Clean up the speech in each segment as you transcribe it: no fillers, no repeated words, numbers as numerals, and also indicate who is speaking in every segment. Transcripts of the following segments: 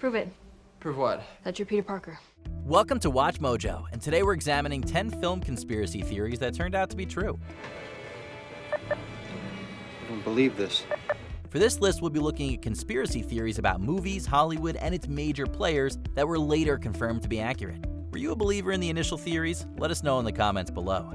Speaker 1: Prove it.
Speaker 2: Prove what?
Speaker 1: That you're Peter Parker.
Speaker 3: Welcome to Watch Mojo, and today we're examining 10 film conspiracy theories that turned out to be true.
Speaker 4: I don't believe this.
Speaker 3: For this list, we'll be looking at conspiracy theories about movies, Hollywood, and its major players that were later confirmed to be accurate. Were you a believer in the initial theories? Let us know in the comments below.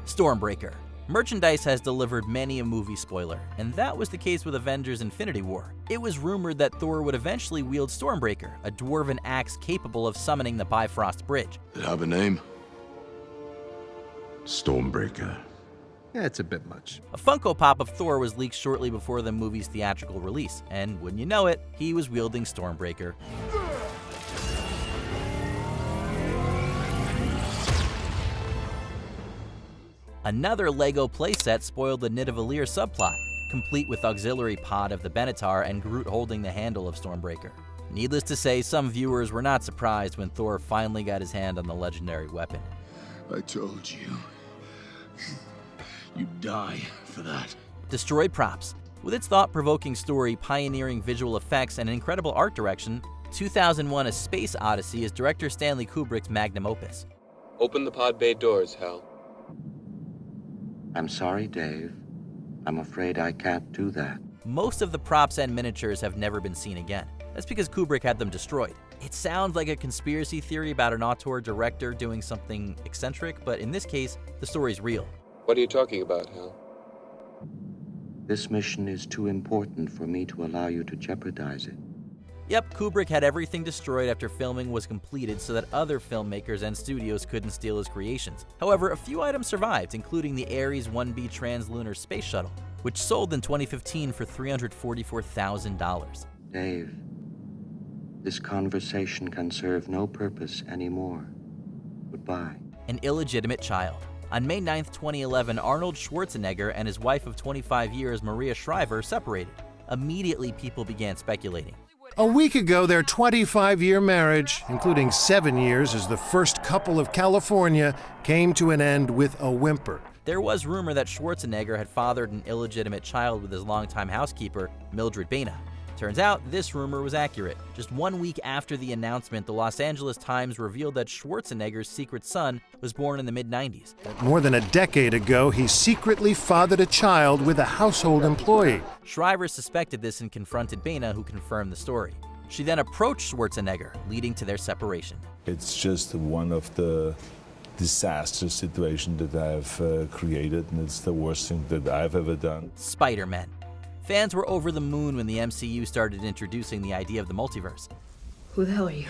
Speaker 3: Stormbreaker. Merchandise has delivered many a movie spoiler, and that was the case with Avengers: Infinity War. It was rumored that Thor would eventually wield Stormbreaker, a dwarven axe capable of summoning the Bifrost Bridge.
Speaker 5: It have a name? Stormbreaker.
Speaker 4: Yeah, it's a bit much.
Speaker 3: A Funko Pop of Thor was leaked shortly before the movie's theatrical release, and wouldn't you know it, he was wielding Stormbreaker. Another LEGO playset spoiled the Nidavellir subplot, complete with auxiliary pod of the Benatar and Groot holding the handle of Stormbreaker. Needless to say, some viewers were not surprised when Thor finally got his hand on the legendary weapon.
Speaker 5: I told you. You'd die for that.
Speaker 3: Destroyed props. With its thought-provoking story, pioneering visual effects, and incredible art direction, 2001: A Space Odyssey is director Stanley Kubrick's magnum opus.
Speaker 6: Open the pod bay doors, Hal.
Speaker 7: I'm sorry, Dave. I'm afraid I can't do that.
Speaker 3: Most of the props and miniatures have never been seen again. That's because Kubrick had them destroyed. It sounds like a conspiracy theory about an auteur director doing something eccentric, but in this case, the story's real.
Speaker 6: What are you talking about, Hal?
Speaker 7: This mission is too important for me to allow you to jeopardize it.
Speaker 3: Yep, Kubrick had everything destroyed after filming was completed so that other filmmakers and studios couldn't steal his creations. However, a few items survived, including the Ares 1B Translunar Space Shuttle, which sold in 2015 for $344,000.
Speaker 7: Dave, this conversation can serve no purpose anymore. Goodbye.
Speaker 3: An illegitimate child. On May 9, 2011, Arnold Schwarzenegger and his wife of 25 years, Maria Shriver, separated. Immediately, people began speculating.
Speaker 8: A week ago, their 25-year marriage, including 7 years as the first couple of California, came to an end with a whimper.
Speaker 3: There was rumor that Schwarzenegger had fathered an illegitimate child with his longtime housekeeper, Mildred Baina. Turns out, this rumor was accurate. Just 1 week after the announcement, the Los Angeles Times revealed that Schwarzenegger's secret son was born in the mid-90s.
Speaker 8: More than a decade ago, he secretly fathered a child with a household employee.
Speaker 3: Shriver suspected this and confronted Baina, who confirmed the story. She then approached Schwarzenegger, leading to their separation.
Speaker 9: It's just one of the disaster situations that I've created, and it's the worst thing that I've ever done.
Speaker 3: Spider-Man. Fans were over the moon when the MCU started introducing the idea of the multiverse.
Speaker 1: Who the hell are you?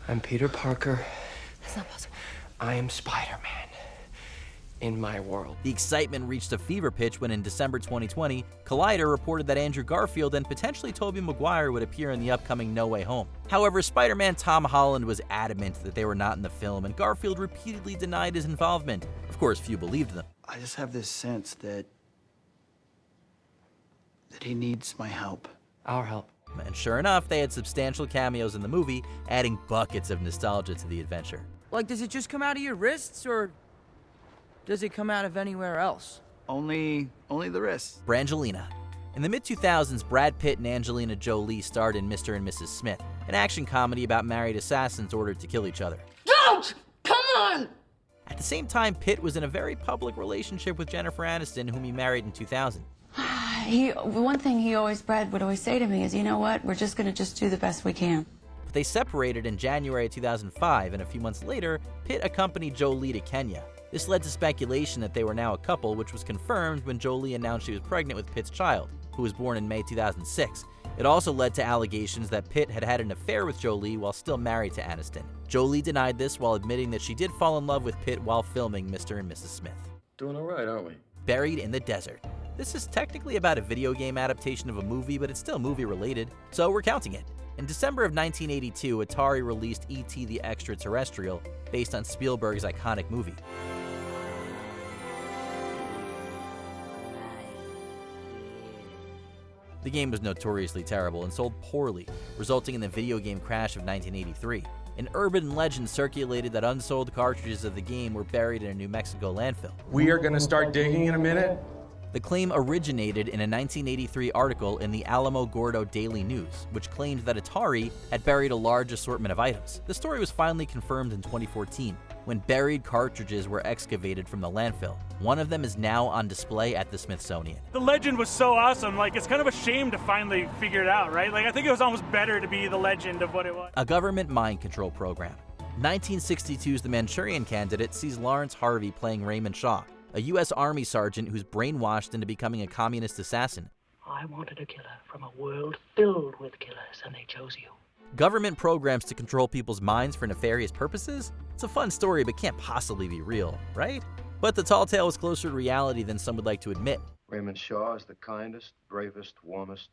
Speaker 2: I'm Peter Parker.
Speaker 1: That's not possible.
Speaker 2: I am Spider-Man. In my world.
Speaker 3: The excitement reached a fever pitch when in December 2020, Collider reported that Andrew Garfield and potentially Tobey Maguire would appear in the upcoming No Way Home. However, Spider-Man Tom Holland was adamant that they were not in the film, and Garfield repeatedly denied his involvement. Of course, few believed them.
Speaker 10: I just have this sense that he needs my help.
Speaker 2: Our help.
Speaker 3: And sure enough, they had substantial cameos in the movie, adding buckets of nostalgia to the adventure.
Speaker 11: Like, does it just come out of your wrists, or does it come out of anywhere else?
Speaker 10: Only the wrists.
Speaker 3: Brangelina. In the mid-2000s, Brad Pitt and Angelina Jolie starred in Mr. and Mrs. Smith, an action comedy about married assassins ordered to kill each other.
Speaker 1: Don't! Come on!
Speaker 3: At the same time, Pitt was in a very public relationship with Jennifer Aniston, whom he married in 2000.
Speaker 12: One thing Brad would always say to me is, you know what, we're just going to do the best we can.
Speaker 3: But they separated in January 2005, and a few months later, Pitt accompanied Jolie to Kenya. This led to speculation that they were now a couple, which was confirmed when Jolie announced she was pregnant with Pitt's child, who was born in May 2006. It also led to allegations that Pitt had had an affair with Jolie while still married to Aniston. Jolie denied this while admitting that she did fall in love with Pitt while filming Mr. and Mrs. Smith.
Speaker 6: Doing all right, aren't we?
Speaker 3: Buried in the Desert. This is technically about a video game adaptation of a movie, but it's still movie-related, so we're counting it. In December of 1982, Atari released E.T. the Extraterrestrial, based on Spielberg's iconic movie. The game was notoriously terrible and sold poorly, resulting in the video game crash of 1983. An urban legend circulated that unsold cartridges of the game were buried in a New Mexico landfill.
Speaker 13: We are going to start digging in a minute.
Speaker 3: The claim originated in a 1983 article in the Alamogordo Daily News, which claimed that Atari had buried a large assortment of items. The story was finally confirmed in 2014, when buried cartridges were excavated from the landfill. One of them is now on display at the Smithsonian.
Speaker 13: The legend was so awesome, it's kind of a shame to finally figure it out, right? I think it was almost better to be the legend of what it was.
Speaker 3: A government mind control program. 1962's The Manchurian Candidate sees Lawrence Harvey playing Raymond Shaw, a U.S. Army sergeant who's brainwashed into becoming a communist assassin.
Speaker 14: I wanted a killer from a world filled with killers, and they chose you.
Speaker 3: Government programs to control people's minds for nefarious purposes? It's a fun story, but can't possibly be real, right? But the tall tale is closer to reality than some would like to admit.
Speaker 15: Raymond Shaw is the kindest, bravest, warmest,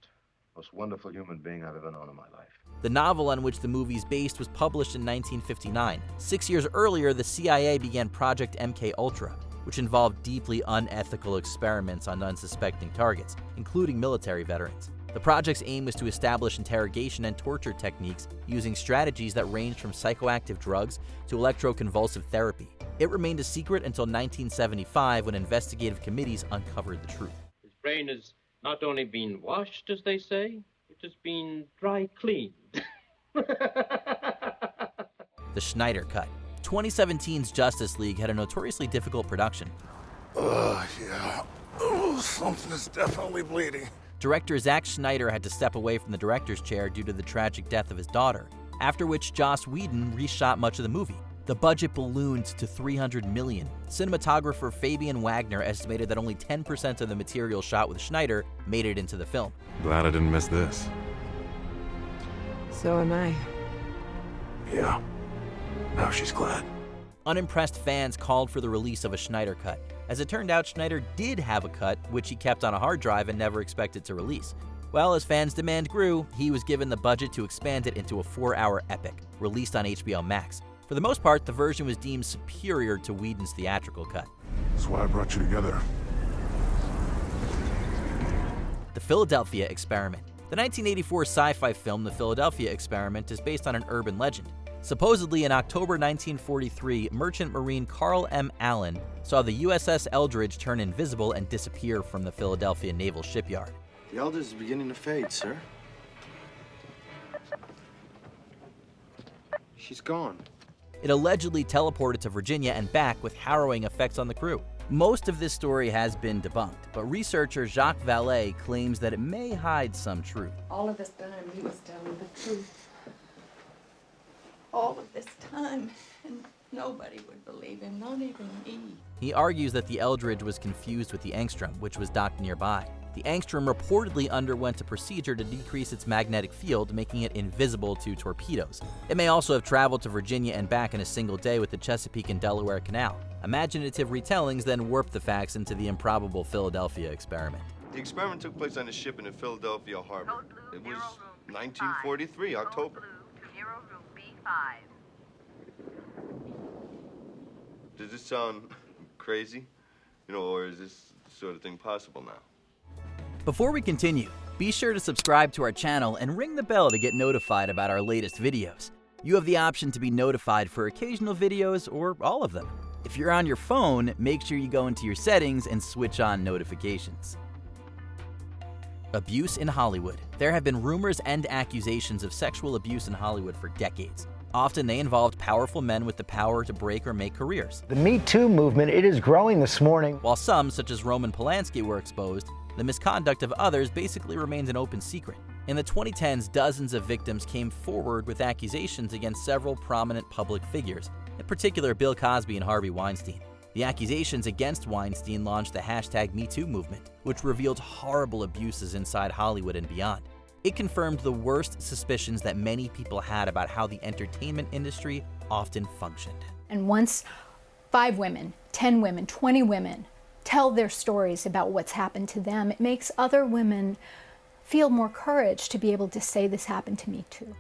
Speaker 15: most wonderful human being I've ever known in my life.
Speaker 3: The novel on which the movie is based was published in 1959. 6 years earlier, the CIA began Project MKUltra, which involved deeply unethical experiments on unsuspecting targets, including military veterans. The project's aim was to establish interrogation and torture techniques using strategies that ranged from psychoactive drugs to electroconvulsive therapy. It remained a secret until 1975 when investigative committees uncovered the truth.
Speaker 16: His brain has not only been washed, as they say, it has been dry cleaned.
Speaker 3: The Schneider Cut. 2017's Justice League had a notoriously difficult production.
Speaker 5: Yeah. Oh, something is definitely bleeding.
Speaker 3: Director Zack Snyder had to step away from the director's chair due to the tragic death of his daughter, after which Joss Whedon reshot much of the movie. The budget ballooned to $300 million. Cinematographer Fabian Wagner estimated that only 10% of the material shot with Schneider made it into the film.
Speaker 5: Glad I didn't miss this.
Speaker 1: So am I.
Speaker 5: Yeah. Now she's glad.
Speaker 3: Unimpressed fans called for the release of a Schneider Cut. As it turned out, Schneider did have a cut, which he kept on a hard drive and never expected to release. Well, as fans' demand grew, he was given the budget to expand it into a 4-hour epic, released on HBO Max. For the most part, the version was deemed superior to Whedon's theatrical cut.
Speaker 5: That's why I brought you together.
Speaker 3: The Philadelphia Experiment. The 1984 sci-fi film The Philadelphia Experiment is based on an urban legend. Supposedly, in October 1943, merchant marine Carl M. Allen saw the USS Eldridge turn invisible and disappear from the Philadelphia Naval Shipyard.
Speaker 4: The Eldridge is beginning to fade, sir. She's gone.
Speaker 3: It allegedly teleported to Virginia and back with harrowing effects on the crew. Most of this story has been debunked, but researcher Jacques Vallée claims that it may hide some truth.
Speaker 12: All of this time, he was telling the truth. All of this time, and nobody would believe him, not even me.
Speaker 3: He argues that the Eldridge was confused with the Angstrom, which was docked nearby. The Angstrom reportedly underwent a procedure to decrease its magnetic field, making it invisible to torpedoes. It may also have traveled to Virginia and back in a single day with the Chesapeake and Delaware Canal. Imaginative retellings then warped the facts into the improbable Philadelphia experiment.
Speaker 15: The experiment took place on a ship in the Philadelphia harbor. It was 1943, October. Does this sound crazy? Or is this sort of thing possible now?
Speaker 3: Before we continue, be sure to subscribe to our channel and ring the bell to get notified about our latest videos. You have the option to be notified for occasional videos or all of them. If you're on your phone, make sure you go into your settings and switch on notifications. Abuse in Hollywood. There have been rumors and accusations of sexual abuse in Hollywood for decades. Often they involved powerful men with the power to break or make careers.
Speaker 17: The Me Too movement, it is growing this morning.
Speaker 3: While some, such as Roman Polanski, were exposed, the misconduct of others basically remains an open secret. In the 2010s, dozens of victims came forward with accusations against several prominent public figures, in particular Bill Cosby and Harvey Weinstein. The accusations against Weinstein launched the #MeToo movement, which revealed horrible abuses inside Hollywood and beyond. It confirmed the worst suspicions that many people had about how the entertainment industry often functioned.
Speaker 18: And once 5 women, 10 women, 20 women tell their stories about what's happened to them, it makes other women feel more courage to be able to say, this happened to me too.